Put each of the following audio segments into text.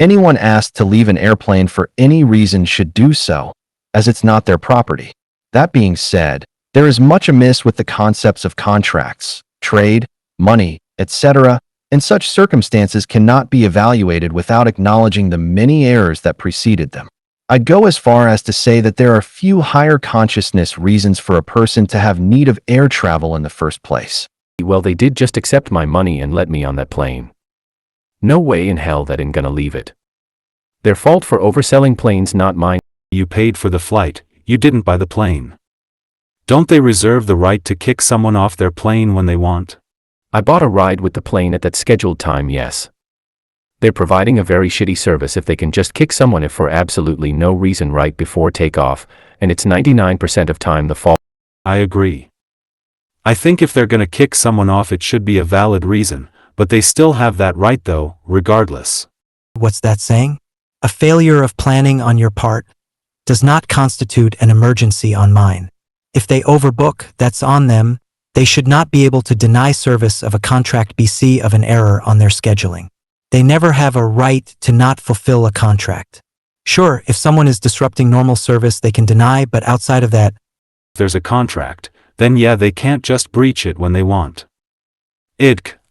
Anyone asked to leave an airplane for any reason should do so, as it's not their property. That being said, there is much amiss with the concepts of contracts, trade, money, etc., and such circumstances cannot be evaluated without acknowledging the many errors that preceded them. I'd go as far as to say that there are few higher consciousness reasons for a person to have need of air travel in the first place. Well, they did just accept my money and let me on that plane. No way in hell that ain't gonna leave it. Their fault for overselling planes, not mine. You paid for the flight, you didn't buy the plane. Don't they reserve the right to kick someone off their plane when they want? I bought a ride with the plane at that scheduled time, yes. They're providing a very shitty service if they can just kick someone if for absolutely no reason right before takeoff, and it's 99% of time the fault. I agree. I think if they're gonna kick someone off it should be a valid reason, but they still have that right though, regardless. What's that saying? A failure of planning on your part does not constitute an emergency on mine. If they overbook, that's on them. They should not be able to deny service of a contract BC of an error on their scheduling. They never have a right to not fulfill a contract. Sure, if someone is disrupting normal service, they can deny, but outside of that, If there's a contract, then yeah, they can't just breach it when they want.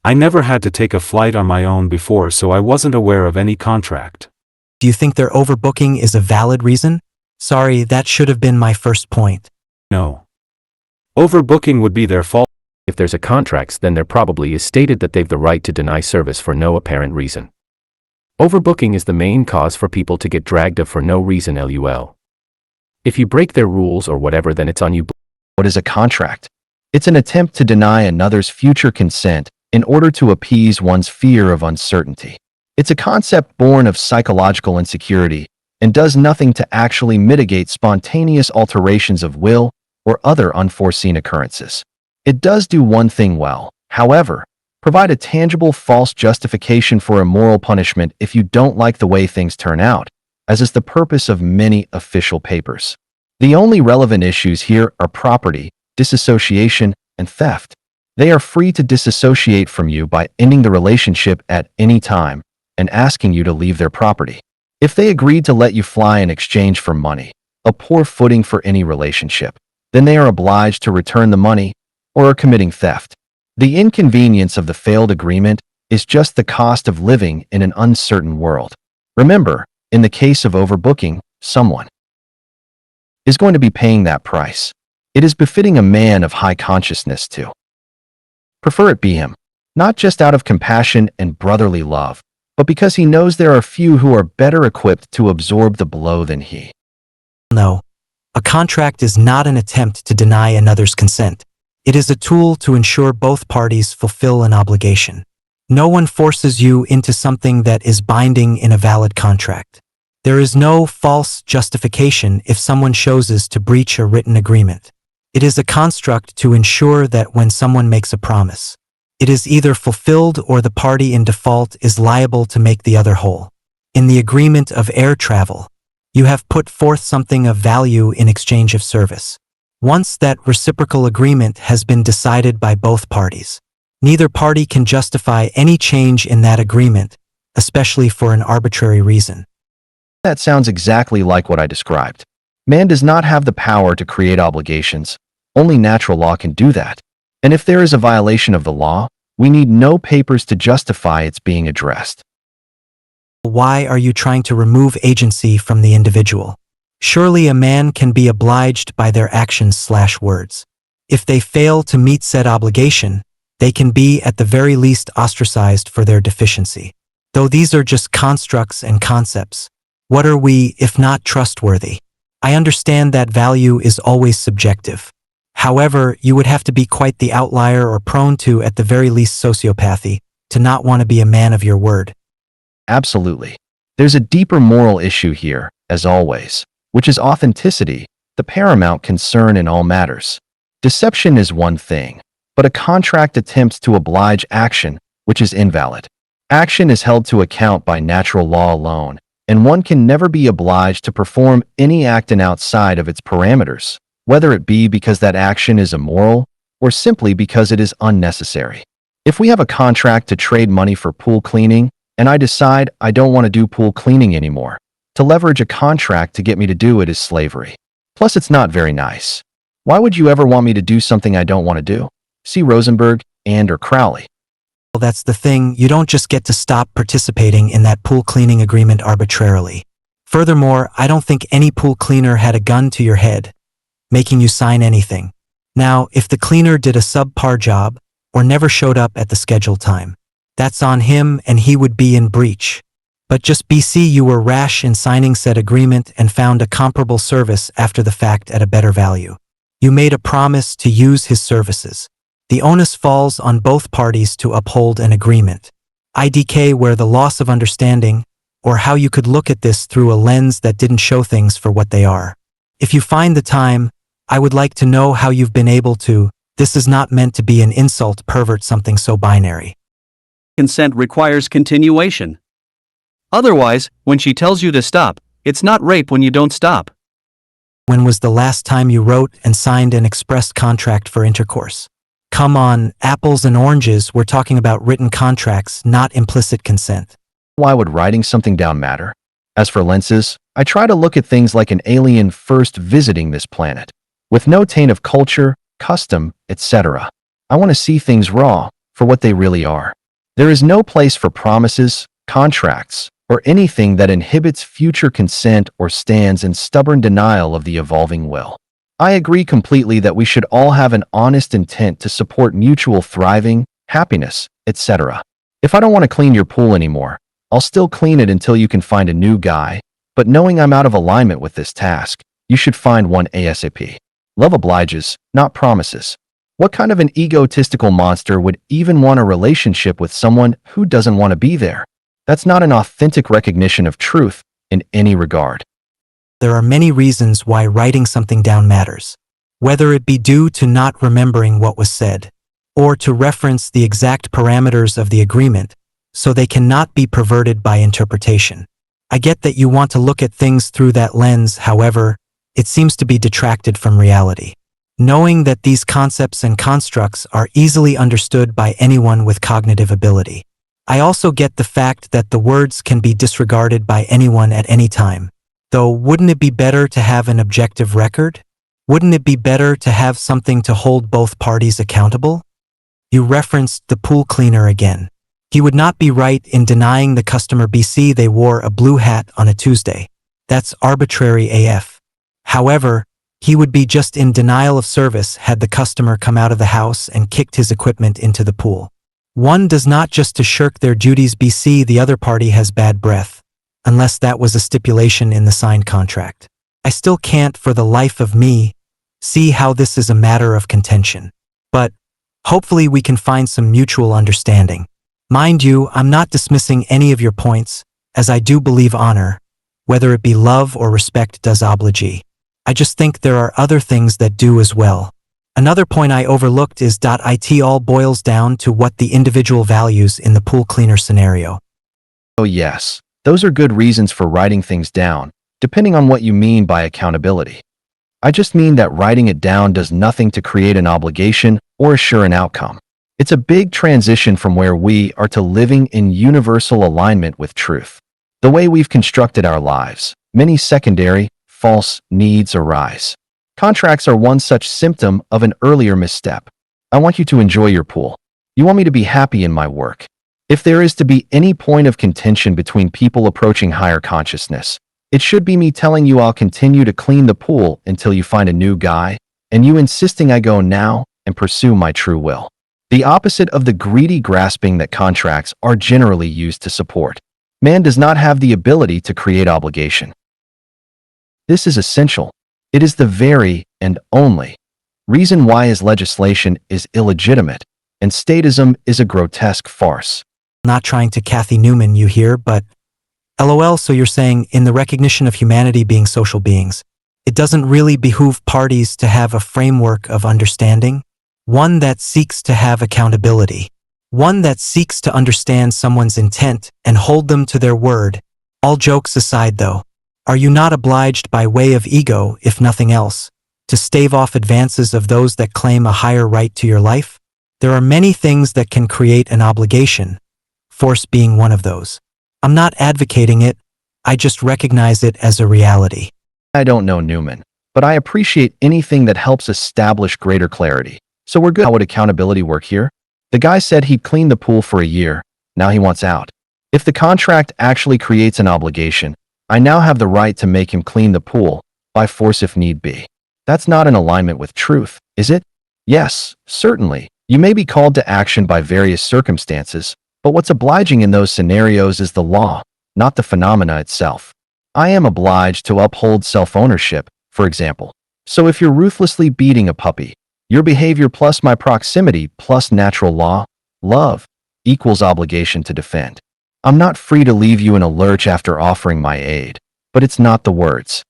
I never had to take a flight on my own before, so I wasn't aware of any contract. do you think their overbooking is a valid reason? Sorry, that should have been my first point. No. Overbooking would be their fault. If there's a contract, then there probably is stated that they've the right to deny service for no apparent reason. Overbooking is the main cause for people to get dragged up for no reason, lol. If you break their rules or whatever, then it's on you. What is a contract? It's an attempt to deny another's future consent in order to appease one's fear of uncertainty. It's a concept born of psychological insecurity and does nothing to actually mitigate spontaneous alterations of will or other unforeseen occurrences. It does do one thing well, however, provide a tangible false justification for immoral punishment if you don't like the way things turn out, as is the purpose of many official papers. The only relevant issues here are property, disassociation, and theft. They are free to disassociate from you by ending the relationship at any time and asking you to leave their property. If they agreed to let you fly in exchange for money, a poor footing for any relationship, then they are obliged to return the money or are committing theft. The inconvenience of the failed agreement is just the cost of living in an uncertain world. Remember, in the case of overbooking, someone is going to be paying that price. It is befitting a man of high consciousness to prefer it be him, not just out of compassion and brotherly love, but because he knows there are few who are better equipped to absorb the blow than he. No, a contract is not an attempt to deny another's consent. It is a tool to ensure both parties fulfill an obligation. No one forces you into something that is binding in a valid contract. There is no false justification if someone chooses to breach a written agreement. It is a construct to ensure that when someone makes a promise, it is either fulfilled or the party in default is liable to make the other whole. In the agreement of air travel, you have put forth something of value in exchange of service. Once that reciprocal agreement has been decided by both parties, neither party can justify any change in that agreement, especially for an arbitrary reason. That sounds exactly like what I described. Man does not have the power to create obligations. Only natural law can do that. And if there is a violation of the law, we need no papers to justify its being addressed. Why are you trying to remove agency from the individual? Surely a man can be obliged by their actions/words. If they fail to meet said obligation, they can be at the very least ostracized for their deficiency. Though these are just constructs and concepts, what are we if not trustworthy? I understand that value is always subjective. However, you would have to be quite the outlier or prone to, at the very least, sociopathy, to not want to be a man of your word. Absolutely. There's a deeper moral issue here, as always, which is authenticity, the paramount concern in all matters. Deception is one thing, but a contract attempts to oblige action, which is invalid. Action is held to account by natural law alone, and one can never be obliged to perform any act outside of its parameters, whether it be because that action is immoral or simply because it is unnecessary. If we have a contract to trade money for pool cleaning, and I decide I don't want to do pool cleaning anymore. To leverage a contract to get me to do it is slavery. Plus, it's not very nice. Why would you ever want me to do something I don't want to do? See Rosenberg and or Crowley. Well, that's the thing, you don't just get to stop participating in that pool cleaning agreement arbitrarily. Furthermore, I don't think any pool cleaner had a gun to your head, making you sign anything. Now, if the cleaner did a subpar job, or never showed up at the scheduled time, that's on him and he would be in breach. But just BC, you were rash in signing said agreement and found a comparable service after the fact at a better value. You made a promise to use his services. The onus falls on both parties to uphold an agreement. IDK, where the loss of understanding, or how you could look at this through a lens that didn't show things for what they are. If you find the time, I would like to know how you've been able to. This is not meant to be an insult, pervert, something so binary. Consent requires continuation. Otherwise, when she tells you to stop, it's not rape when you don't stop. When was the last time you wrote and signed an express contract for intercourse? Come on, apples and oranges, we're talking about written contracts, not implicit consent. Why would writing something down matter? As for lenses, I try to look at things like an alien first visiting this planet, with no taint of culture, custom, etc. I want to see things raw, for what they really are. There is no place for promises, contracts, or anything that inhibits future consent or stands in stubborn denial of the evolving will. I agree completely that we should all have an honest intent to support mutual thriving, happiness, etc. If I don't want to clean your pool anymore, I'll still clean it until you can find a new guy, but knowing I'm out of alignment with this task, you should find one ASAP. Love obliges, not promises. What kind of an egotistical monster would even want a relationship with someone who doesn't want to be there? That's not an authentic recognition of truth in any regard. There are many reasons why writing something down matters. Whether it be due to not remembering what was said, or to reference the exact parameters of the agreement, so they cannot be perverted by interpretation. I get that you want to look at things through that lens, however, it seems to be detracted from reality. Knowing that these concepts and constructs are easily understood by anyone with cognitive ability. I also get the fact that the words can be disregarded by anyone at any time. Though, wouldn't it be better to have an objective record? Wouldn't it be better to have something to hold both parties accountable? You referenced the pool cleaner again. He would not be right in denying the customer BC they wore a blue hat on a Tuesday. That's arbitrary AF. However, he would be just in denial of service had the customer come out of the house and kicked his equipment into the pool. One does not just to shirk their duties BC the other party has bad breath, unless that was a stipulation in the signed contract. I still can't for the life of me see how this is a matter of contention. But hopefully we can find some mutual understanding. Mind you, I'm not dismissing any of your points, as I do believe honor, whether it be love or respect, does oblige. I just think there are other things that do as well. Another point I overlooked is it all boils down to what the individual values in the pool cleaner scenario. Oh yes, those are good reasons for writing things down, depending on what you mean by accountability. I just mean that writing it down does nothing to create an obligation or assure an outcome. It's a big transition from where we are to living in universal alignment with truth. The way we've constructed our lives, many secondary, false needs arise. Contracts are one such symptom of an earlier misstep. I want you to enjoy your pool. You want me to be happy in my work. If there is to be any point of contention between people approaching higher consciousness, it should be me telling you I'll continue to clean the pool until you find a new guy, and you insisting I go now and pursue my true will. The opposite of the greedy grasping that contracts are generally used to support. Man does not have the ability to create obligation. This is essential. It is the very and only reason why his legislation is illegitimate, and statism is a grotesque farce. Not trying to Kathy Newman you hear, but LOL, so you're saying in the recognition of humanity being social beings, it doesn't really behoove parties to have a framework of understanding? One that seeks to have accountability. One that seeks to understand someone's intent and hold them to their word. All jokes aside though, are you not obliged by way of ego, if nothing else, to stave off advances of those that claim a higher right to your life? There are many things that can create an obligation, force being one of those. I'm not advocating it, I just recognize it as a reality. I don't know Newman, but I appreciate anything that helps establish greater clarity. So we're good. How would accountability work here? The guy said he'd clean the pool for a year. Now he wants out. If the contract actually creates an obligation, I now have the right to make him clean the pool, by force if need be. That's not in alignment with truth, is it? Yes, certainly. You may be called to action by various circumstances, but what's obliging in those scenarios is the law, not the phenomena itself. I am obliged to uphold self-ownership, for example. So if you're ruthlessly beating a puppy, your behavior plus my proximity plus natural law, love, equals obligation to defend. I'm not free to leave you in a lurch after offering my aid, but it's not the words,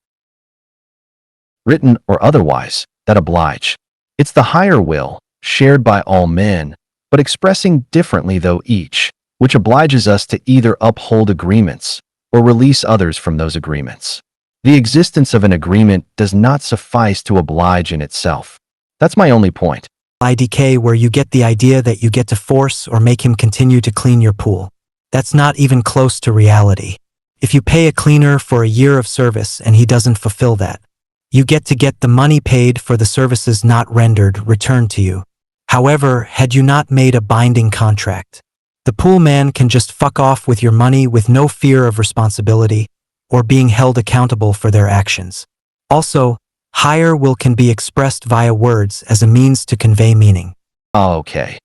written or otherwise, that oblige. It's the higher will, shared by all men, but expressing differently though each, which obliges us to either uphold agreements or release others from those agreements. The existence of an agreement does not suffice to oblige in itself. That's my only point. IDK where you get the idea that you get to force or make him continue to clean your pool. That's not even close to reality. If you pay a cleaner for a year of service and he doesn't fulfill that, you get the money paid for the services not rendered returned to you. However, had you not made a binding contract, the pool man can just fuck off with your money with no fear of responsibility or being held accountable for their actions. Also, higher will can be expressed via words as a means to convey meaning. Okay.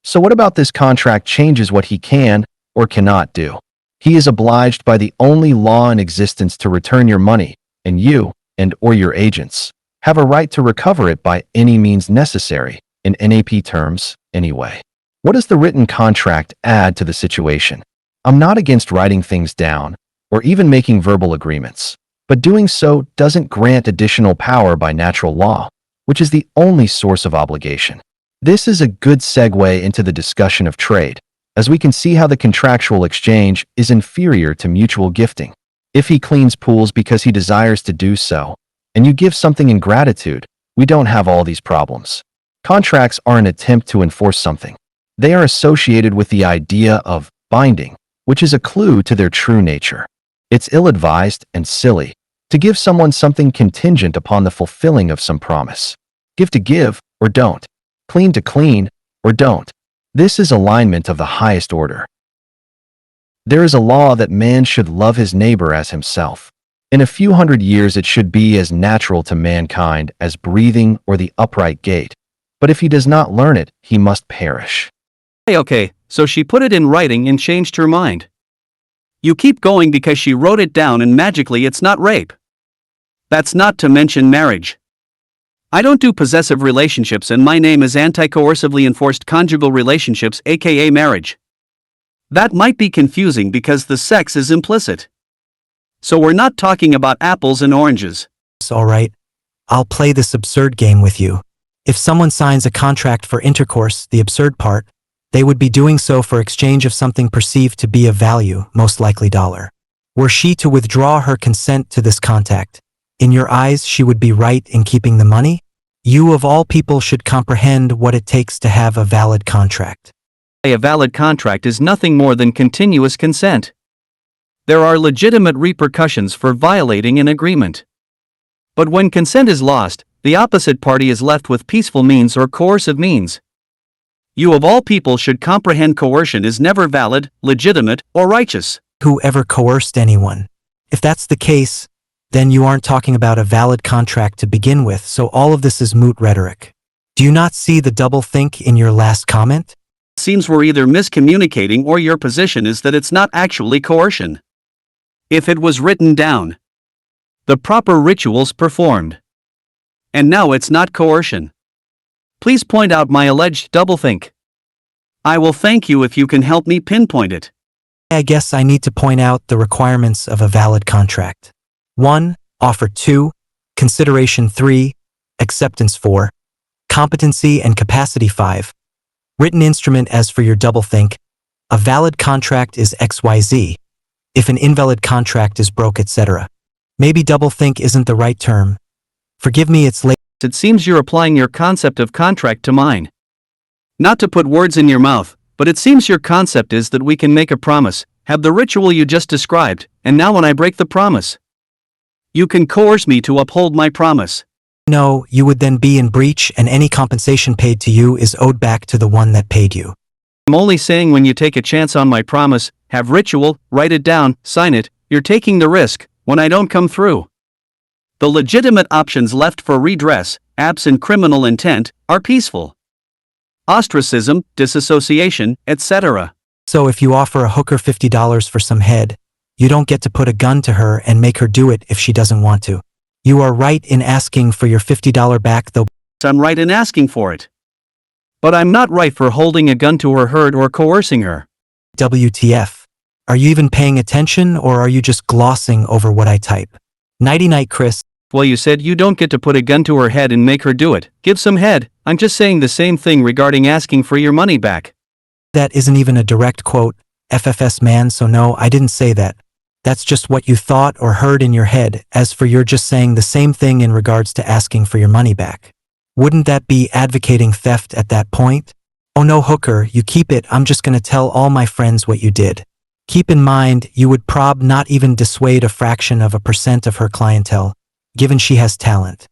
So what about this contract changes what he can or cannot do? He is obliged by the only law in existence to return your money, and you, and or your agents, have a right to recover it by any means necessary, in NAP terms, anyway. What does the written contract add to the situation? I'm not against writing things down, or even making verbal agreements, but doing so doesn't grant additional power by natural law, which is the only source of obligation. This is a good segue into the discussion of trade, as we can see how the contractual exchange is inferior to mutual gifting. If he cleans pools because he desires to do so, and you give something in gratitude, we don't have all these problems. Contracts are an attempt to enforce something. They are associated with the idea of binding, which is a clue to their true nature. It's ill-advised and silly to give someone something contingent upon the fulfilling of some promise. Give to give, or don't. Clean to clean, or don't. This is alignment of the highest order. There is a law that man should love his neighbor as himself. In a few hundred years it should be as natural to mankind as breathing or the upright gait. But if he does not learn it, he must perish. Okay, so she put it in writing and changed her mind. You keep going because she wrote it down and magically it's not rape. That's not to mention marriage. I don't do possessive relationships and my name is anti-coercively enforced conjugal relationships aka marriage. That might be confusing because the sex is implicit. So we're not talking about apples and oranges. It's all right. I'll play this absurd game with you. If someone signs a contract for intercourse, the absurd part, they would be doing so for exchange of something perceived to be of value, most likely dollar. Were she to withdraw her consent to this contact, in your eyes she would be right in keeping the money? You of all people should comprehend what it takes to have a valid contract. A valid contract is nothing more than continuous consent. There are legitimate repercussions for violating an agreement. But when consent is lost, the opposite party is left with peaceful means or coercive means. You of all people should comprehend coercion is never valid, legitimate, or righteous. Whoever coerced anyone. If that's the case, then you aren't talking about a valid contract to begin with, so all of this is moot rhetoric. Do you not see the double-think in your last comment? Seems we're either miscommunicating or your position is that it's not actually coercion. If it was written down, the proper rituals performed, and now it's not coercion. Please point out my alleged doublethink. I will thank you if you can help me pinpoint it. I guess I need to point out the requirements of a valid contract. 1. Offer. 2. Consideration. 3. Acceptance. 4. Competency and capacity. 5. Written instrument. As for your doublethink, a valid contract is XYZ. If an invalid contract is broke, etc. Maybe doublethink isn't the right term. Forgive me, it's late. It seems you're applying your concept of contract to mine. Not to put words in your mouth, but it seems your concept is that we can make a promise, have the ritual you just described, and now when I break the promise, you can coerce me to uphold my promise. No, you would then be in breach and any compensation paid to you is owed back to the one that paid you. I'm only saying when you take a chance on my promise, have ritual, write it down, sign it, you're taking the risk, when I don't come through. The legitimate options left for redress, absent criminal intent, are peaceful. Ostracism, disassociation, etc. So if you offer a hooker $50 for some head, you don't get to put a gun to her and make her do it if she doesn't want to. You are right in asking for your $50 back though. I'm right in asking for it. But I'm not right for holding a gun to her head or coercing her. WTF. Are you even paying attention or are you just glossing over what I type? Nighty-night, Chris. Well, you said you don't get to put a gun to her head and make her do it. Give some head. I'm just saying the same thing regarding asking for your money back. That isn't even a direct quote, FFS man, so no, I didn't say that. That's just what you thought or heard in your head, as for you're just saying the same thing in regards to asking for your money back. Wouldn't that be advocating theft at that point? Oh no, hooker, you keep it, I'm just gonna tell all my friends what you did. Keep in mind, you would not even dissuade a fraction of a percent of her clientele, given she has talent.